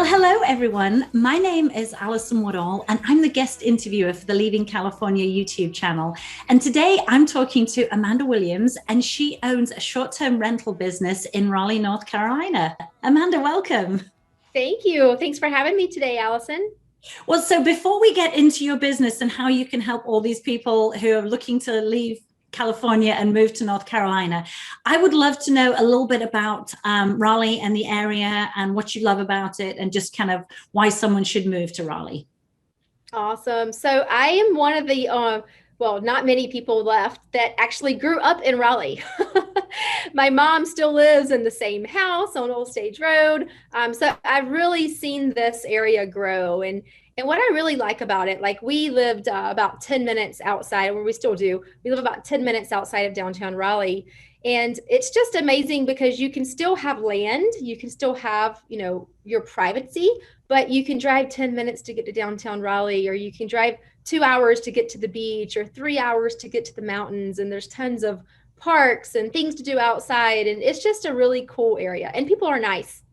Well, hello, everyone. My name is Alison Woodall, and I'm the guest interviewer for the Leaving California YouTube channel. And today I'm talking to Amanda Williams, and she owns a short-term rental business in Raleigh, North Carolina. Amanda, welcome. Thank you. Thanks for having me today, Allison. Well, so before we get into your business and how you can help all these people who are looking to leave California and move to North Carolina, I would love to know a little bit about Raleigh and the area and what you love about it and just kind of why someone should move to Raleigh. Awesome. So I am one of the, well, not many people left that actually grew up in Raleigh. My mom still lives in the same house on Old Stage Road. So I've really seen this area grow. And what I really like about it, like we lived about 10 minutes outside, or we still do. We live about 10 minutes outside of downtown Raleigh. And it's just amazing because you can still have land, you can still have, your privacy, but you can drive 10 minutes to get to downtown Raleigh, or you can drive 2 hours to get to the beach, or 3 hours to get to the mountains. And there's tons of parks and things to do outside. And it's just a really cool area. And people are nice.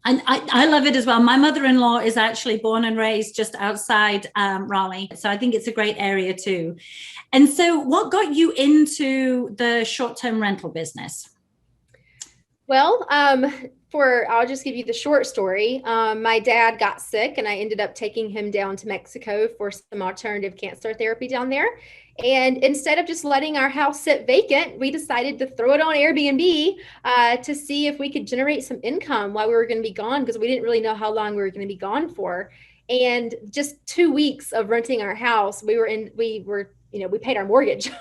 And I love it as well. My mother-in-law is actually born and raised just outside Raleigh. So I think it's a great area too. And so what got you into the short-term rental business? Well, I'll just give you the short story. My dad got sick and I ended up taking him down to Mexico for some alternative cancer therapy down there. And instead of just letting our house sit vacant, we decided to throw it on Airbnb to see if we could generate some income while we were going to be gone, because we didn't really know how long we were going to be gone for. And just 2 weeks of renting our house, we paid our mortgage.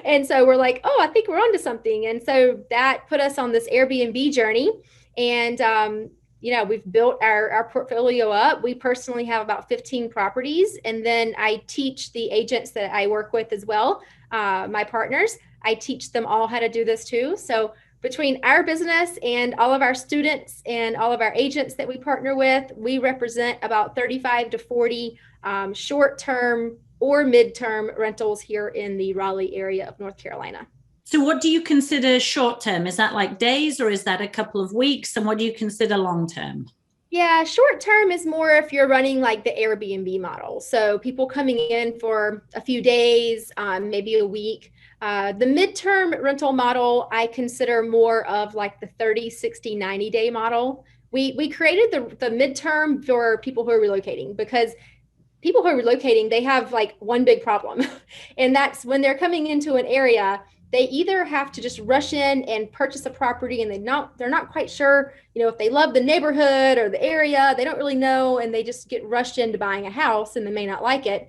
And so we're like, oh, I think we're onto something. And so that put us on this Airbnb journey. And, we've built our portfolio up. We personally have about 15 properties. And then I teach the agents that I work with as well, my partners. I teach them all how to do this too. So between our business and all of our students and all of our agents that we partner with, we represent about 35 to 40 short-term or midterm rentals here in the Raleigh area of North Carolina. So what do you consider short term? Is that like days or is that a couple of weeks? And what do you consider long term? Yeah, short term is more if you're running like the Airbnb model. So people coming in for a few days, maybe a week. The midterm rental model, I consider more of like the 30, 60, 90-day model. We created the midterm for people who are relocating, because people who are relocating, they have like one big problem. And that's when they're coming into an area, they either have to just rush in and purchase a property and they're not quite sure, if they love the neighborhood or the area, they don't really know, and they just get rushed into buying a house and they may not like it.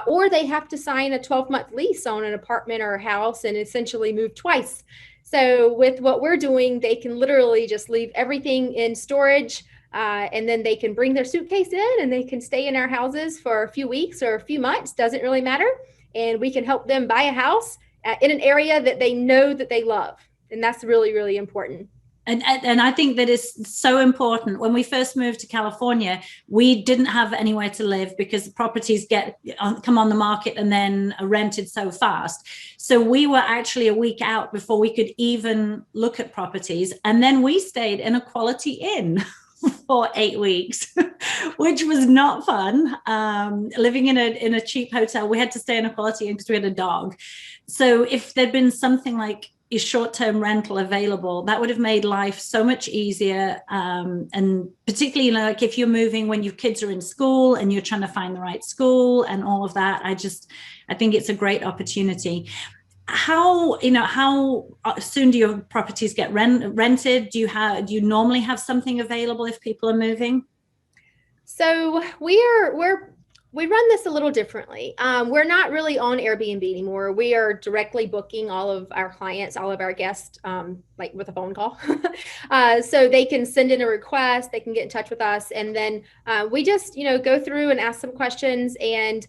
Or they have to sign a 12-month lease on an apartment or a house and essentially move twice. So with what we're doing, they can literally just leave everything in storage, and then they can bring their suitcase in and they can stay in our houses for a few weeks or a few months, doesn't really matter. And we can help them buy a house in an area that they know that they love. And that's really, really important. And I think that is so important. When we first moved to California, we didn't have anywhere to live because properties come on the market and then are rented so fast. So we were actually a week out before we could even look at properties. And then we stayed in a Quality Inn for 8 weeks, which was not fun. Living in a cheap hotel, we had to stay in a Quality Inn because we had a dog. So if there'd been something like a short-term rental available, that would have made life so much easier. And particularly like if you're moving when your kids are in school and you're trying to find the right school and all of that, I think it's a great opportunity. How soon do your properties get rented? Do you normally have something available if people are moving? So we run this a little differently. We're not really on Airbnb anymore. We are directly booking all of our clients, all of our guests, like with a phone call. So they can send in a request, they can get in touch with us, and then we just go through and ask some questions. And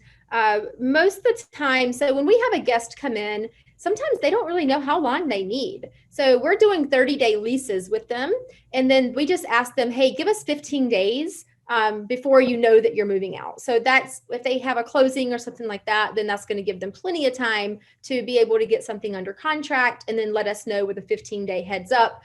most of the time, so when we have a guest come in, sometimes they don't really know how long they need. So we're doing 30-day leases with them. And then we just ask them, hey, give us 15 days before you know that you're moving out. So that's if they have a closing or something like that, then that's going to give them plenty of time to be able to get something under contract and then let us know with a 15-day heads up,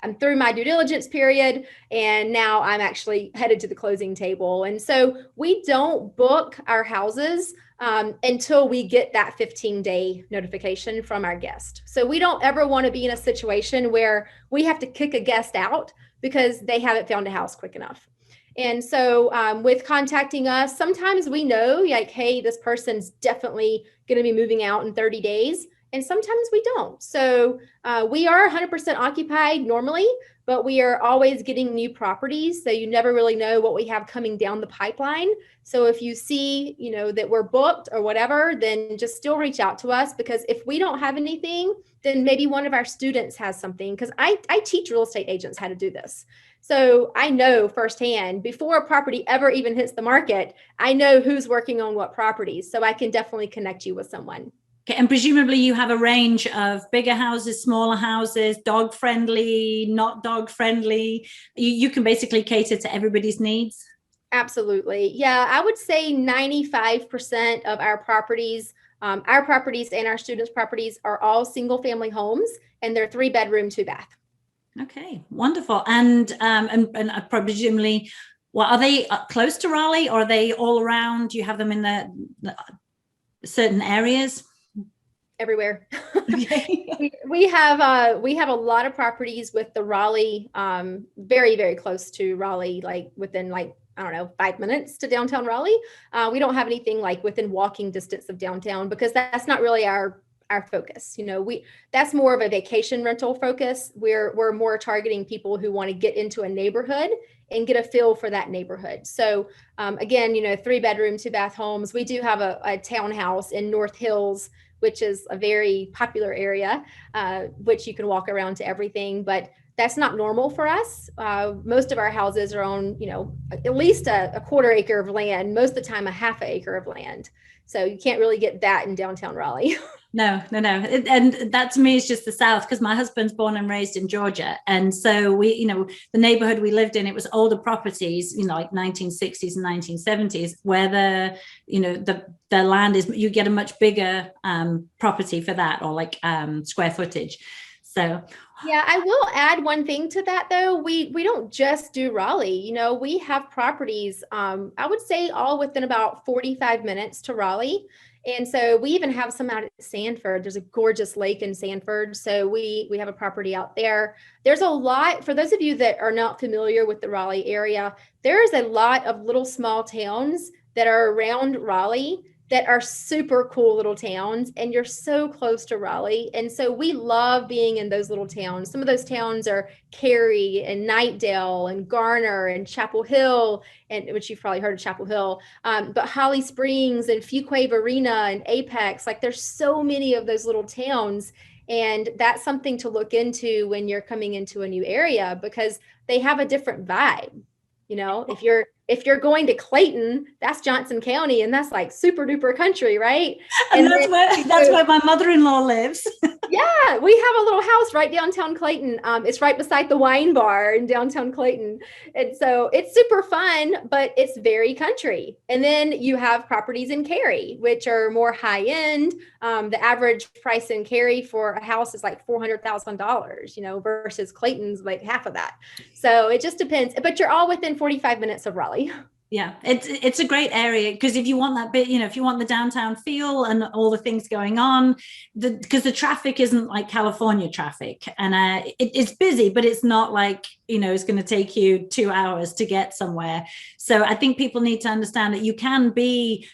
I'm through my due diligence period, and now I'm actually headed to the closing table. And so we don't book our houses until we get that 15-day notification from our guest. So we don't ever want to be in a situation where we have to kick a guest out because they haven't found a house quick enough. And so with contacting us, sometimes we know like, hey, this person's definitely going to be moving out in 30 days. And sometimes we don't. So we are 100% occupied normally, but we are always getting new properties. So you never really know what we have coming down the pipeline. So if you see, that we're booked or whatever, then just still reach out to us, because if we don't have anything, then maybe one of our students has something, because I teach real estate agents how to do this. So I know firsthand, before a property ever even hits the market, I know who's working on what properties. So I can definitely connect you with someone. Okay, and presumably you have a range of bigger houses, smaller houses, dog friendly, not dog friendly. You can basically cater to everybody's needs. Absolutely. Yeah, I would say 95% of our properties and our students' properties are all single family homes, and they're 3-bedroom, 2-bath. Okay, wonderful. And presumably, well, are they close to Raleigh, or are they all around? Do you have them in the certain areas? Everywhere. Okay. we have a lot of properties with the Raleigh, very, very close to Raleigh, like within I don't know, 5 minutes to downtown Raleigh. We don't have anything like within walking distance of downtown, because that's not really our focus. That's more of a vacation rental focus. We're more targeting people who want to get into a neighborhood and get a feel for that neighborhood. So again, 3-bedroom, 2-bath homes. We do have a townhouse in North Hills, which is a very popular area, which you can walk around to everything, but that's not normal for us. Most of our houses are on, at least a 1/4 acre of land, most of the time a 1/2 acre of land. So you can't really get that in downtown Raleigh. No. And that to me is just the South, because my husband's born and raised in Georgia. And so we, the neighborhood we lived in, it was older properties, like 1960s and 1970s, where the land is, you get a much bigger property for that, or square footage. So yeah, I will add one thing to that though. We don't just do Raleigh. We have properties, I would say all within about 45 minutes to Raleigh. And so we even have some out at Sanford. There's a gorgeous lake in Sanford. So we have a property out there. There's a lot, for those of you that are not familiar with the Raleigh area, there's a lot of little small towns that are around Raleigh that are super cool little towns, and you're so close to Raleigh. And so we love being in those little towns. Some of those towns are Cary and Knightdale and Garner and Chapel Hill, and which you've probably heard of Chapel Hill, but Holly Springs and Fuquay Varina and Apex. There's so many of those little towns. And that's something to look into when you're coming into a new area, because they have a different vibe. If you're going to Clayton, that's Johnson County, and that's super duper country, right? And that's where my mother-in-law lives. Yeah, we have a little house right downtown Clayton. It's right beside the wine bar in downtown Clayton. And so it's super fun, but it's very country. And then you have properties in Cary, which are more high end. The average price in Cary for a house is $400,000, versus Clayton's half of that. So it just depends, but you're all within 45 minutes of Raleigh. Yeah, it's a great area, because if you want that bit, if you want the downtown feel and all the things going on, because the traffic isn't like California traffic, and it's busy, but it's not it's going to take you 2 hours to get somewhere. So I think people need to understand that you can be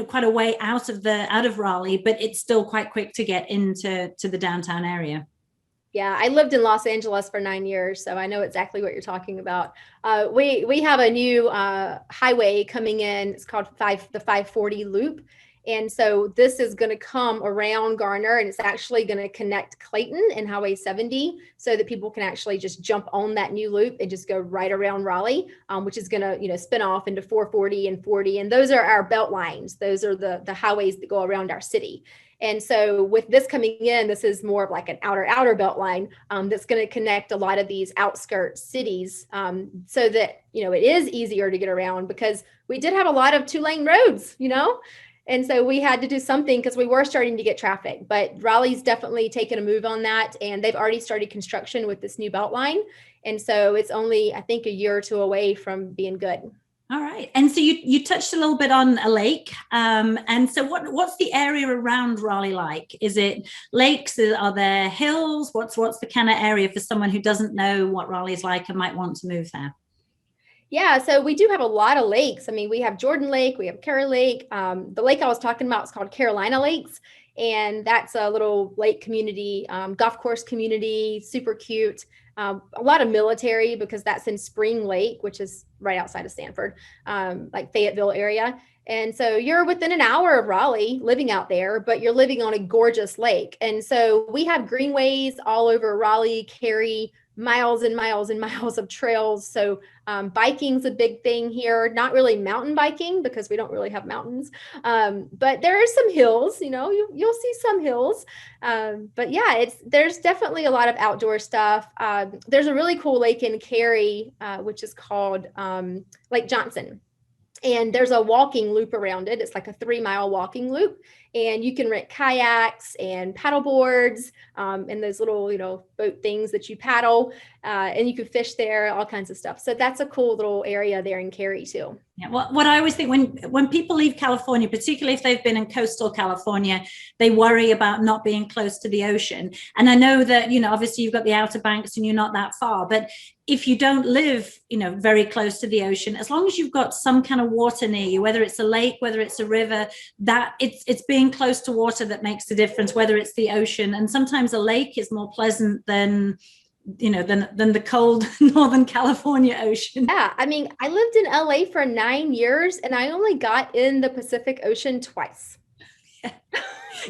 quite a way out of Raleigh, but it's still quite quick to get into the downtown area. Yeah, I lived in Los Angeles for 9 years, so I know exactly what you're talking about. We have a new highway coming in. It's called the 540 Loop. And so this is going to come around Garner, and it's actually going to connect Clayton and Highway 70, so that people can actually just jump on that new loop and just go right around Raleigh, which is going to spin off into 440 and 40. And those are our belt lines. Those are the highways that go around our city. And so with this coming in, this is more of an outer belt line that's going to connect a lot of these outskirts cities, so that, it is easier to get around, because we did have a lot of 2-lane roads, And so we had to do something because we were starting to get traffic, but Raleigh's definitely taken a move on that. And they've already started construction with this new Beltline. And so it's only, I think, a year or two away from being good. All right. And so you touched a little bit on a lake. And so what's the area around Raleigh like? Is it lakes? Are there hills? What's the kind of area for someone who doesn't know what Raleigh's like and might want to move there? Yeah, so we do have a lot of lakes. I mean, we have Jordan Lake, we have Kerr Lake. The lake I was talking about is called Carolina Lakes, and that's a little lake community, golf course community, super cute. A lot of military because that's in Spring Lake, which is right outside of Sanford, like Fayetteville area. And so you're within an hour of Raleigh living out there, but you're living on a gorgeous lake. And so we have greenways all over Raleigh, Cary, miles and miles and miles of trails. So biking's a big thing here. Not really mountain biking because we don't really have mountains, but there are some hills. You'll see some hills. But yeah, there's definitely a lot of outdoor stuff. There's a really cool lake in Cary, which is called Lake Johnson. And there's a walking loop around it. It's like a 3-mile walking loop. And you can rent kayaks and paddle boards and those little, boat things that you paddle. And you can fish there, all kinds of stuff. So that's a cool little area there in Cary too. Yeah, what I always think when people leave California, particularly if they've been in coastal California, they worry about not being close to the ocean. And I know that, obviously you've got the Outer Banks and you're not that far, but if you don't live, very close to the ocean, as long as you've got some kind of water near you, whether it's a lake, whether it's a river, that it's being close to water that makes the difference, whether it's the ocean. And sometimes a lake is more pleasant than the cold Northern California ocean. Yeah, I mean, I lived in LA for 9 years and I only got in the Pacific Ocean twice.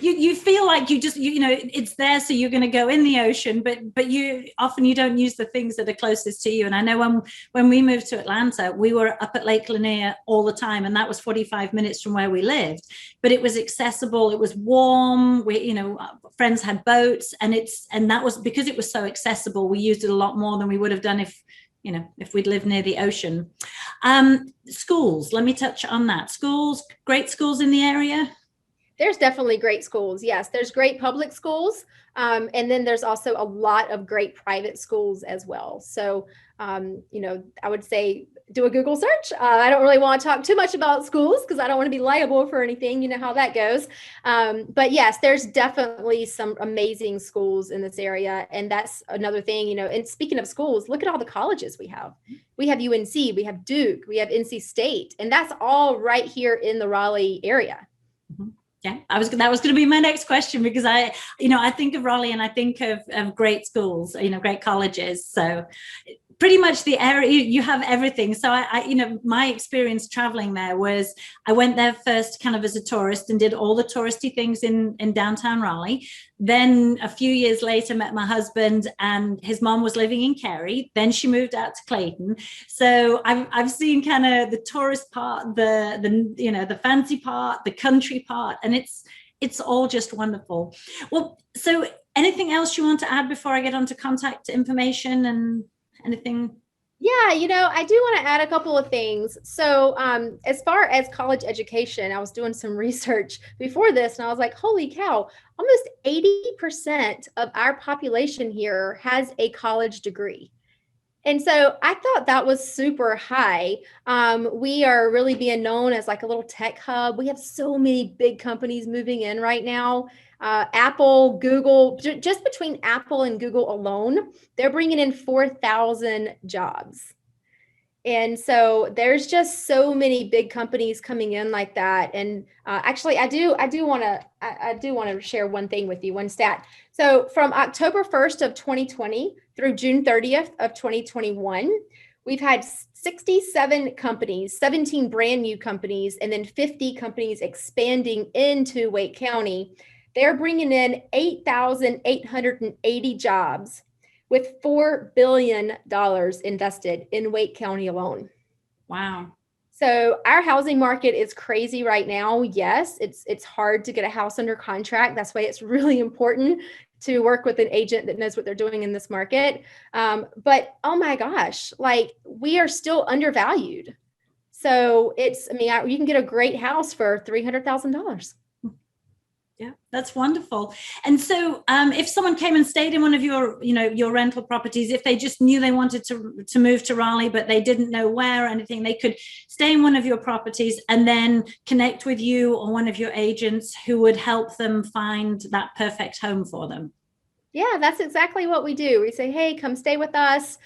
You feel like it's there, so you're going to go in the ocean, but you don't use the things that are closest to you. And I know when we moved to Atlanta, we were up at Lake Lanier all the time, and that was 45 minutes from where we lived, but it was accessible, it was warm, friends had boats, and that was because it was so accessible. We used it a lot more than we would have done if we'd lived near the ocean. Schools, let me touch on that. Schools, great schools in the area. There's definitely great schools. Yes, there's great public schools. And then there's also a lot of great private schools as well. So, I would say do a Google search. I don't really want to talk too much about schools because I don't want to be liable for anything. You know how that goes. But yes, there's definitely some amazing schools in this area. And that's another thing, and speaking of schools, look at all the colleges we have. We have UNC, we have Duke, we have NC State, and that's all right here in the Raleigh area. Mm-hmm. Yeah, that was going to be my next question, because I think of Raleigh and I think of great schools, great colleges. So pretty much the area, you have everything. So I my experience traveling there was I went there first kind of as a tourist and did all the touristy things in downtown Raleigh. Then a few years later, met my husband, and his mom was living in Cary. Then she moved out to Clayton. So I've seen kind of the tourist part, the fancy part, the country part, and it's all just wonderful. Well, so anything else you want to add before I get on to contact information and anything? Yeah, I do want to add a couple of things. So as far as college education, I was doing some research before this, and I was like, holy cow, almost 80% of our population here has a college degree. And so I thought that was super high. We are really being known as like a little tech hub. We have so many big companies moving in right now. Apple, Google, just between Apple and Google alone, they're bringing in 4,000 jobs. And so there's just so many big companies coming in like that. And actually, I do want to share one thing with you, one stat. So from October 1st of 2020 through June 30th of 2021, we've had 67 companies, 17 brand new companies, and then 50 companies expanding into Wake County. They're bringing in 8,880 jobs with $4 billion invested in Wake County alone. Wow. So our housing market is crazy right now. Yes, it's hard to get a house under contract. That's why it's really important to work with an agent that knows what they're doing in this market. But oh my gosh, like we are still undervalued. So it's, I mean, you can get a great house for $300,000. Yeah, that's wonderful. And so if someone came and stayed in one of your, your rental properties, if they just knew they wanted to move to Raleigh, but they didn't know where or anything, they could stay in one of your properties and then connect with you or one of your agents who would help them find that perfect home for them. Yeah, that's exactly what we do. We say, hey, come stay with us.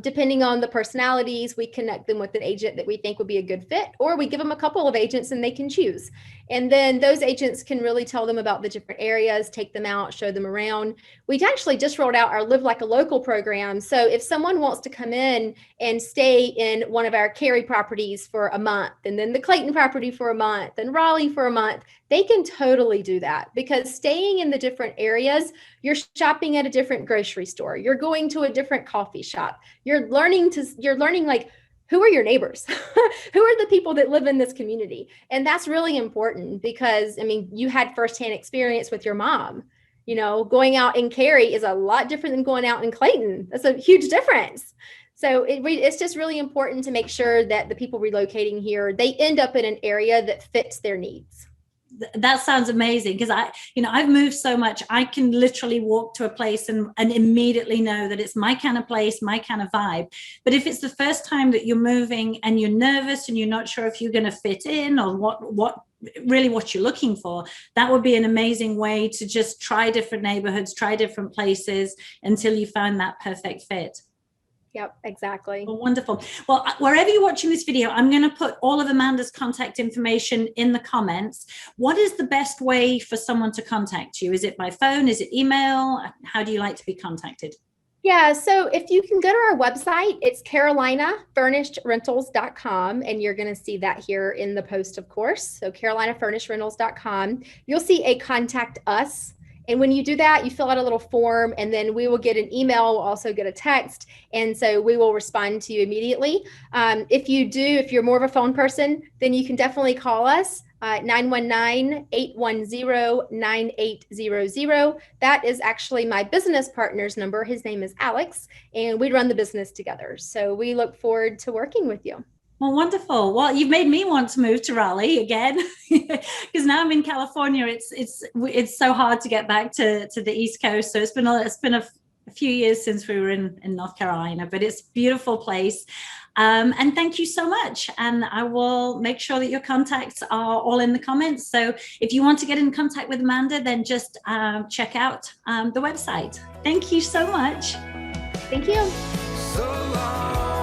Depending on the personalities, we connect them with an agent that we think would be a good fit, or we give them a couple of agents and they can choose. And then those agents can really tell them about the different areas, take them out, show them around. We actually just rolled out our Live Like a Local program. So if someone wants to come in and stay in one of our Cary properties for a month, and then the Clayton property for a month, and Raleigh for a month, they can totally do that, because staying in the different areas, you're shopping at a different grocery store, you're going to a different coffee shop, you're learning like, who are your neighbors? Who are the people that live in this community? And that's really important, because I mean, you had firsthand experience with your mom. Going out in Cary is a lot different than going out in Clayton. That's a huge difference. So it's just really important to make sure that the people relocating here, they end up in an area that fits their needs. That sounds amazing, because I've moved so much. I can literally walk to a place and immediately know that it's my kind of place, my kind of vibe. But if it's the first time that you're moving and you're nervous and you're not sure if you're going to fit in or what you're looking for, that would be an amazing way to just try different neighborhoods, try different places until you find that perfect fit. Yep, exactly. Well, wonderful. Well, wherever you're watching this video, I'm going to put all of Amanda's contact information in the comments. What is the best way for someone to contact you? Is it by phone? Is it email? How do you like to be contacted? Yeah, so if you can go to our website, it's carolinafurnishedrentals.com, and you're going to see that here in the post, of course. So carolinafurnishedrentals.com. You'll see a contact us. And when you do that, you fill out a little form, and then we will get an email. We'll also get a text. And so we will respond to you immediately. If you're more of a phone person, then you can definitely call us. 919-810-9800. That is actually my business partner's number. His name is Alex, and we run the business together. So we look forward to working with you. Well, wonderful. Well, you've made me want to move to Raleigh again, because now I'm in California. It's so hard to get back to the East Coast. So it's been a few years since we were in North Carolina, but it's a beautiful place. And thank you so much. And I will make sure that your contacts are all in the comments. So if you want to get in contact with Amanda, then just check out the website. Thank you so much. Thank you. So long.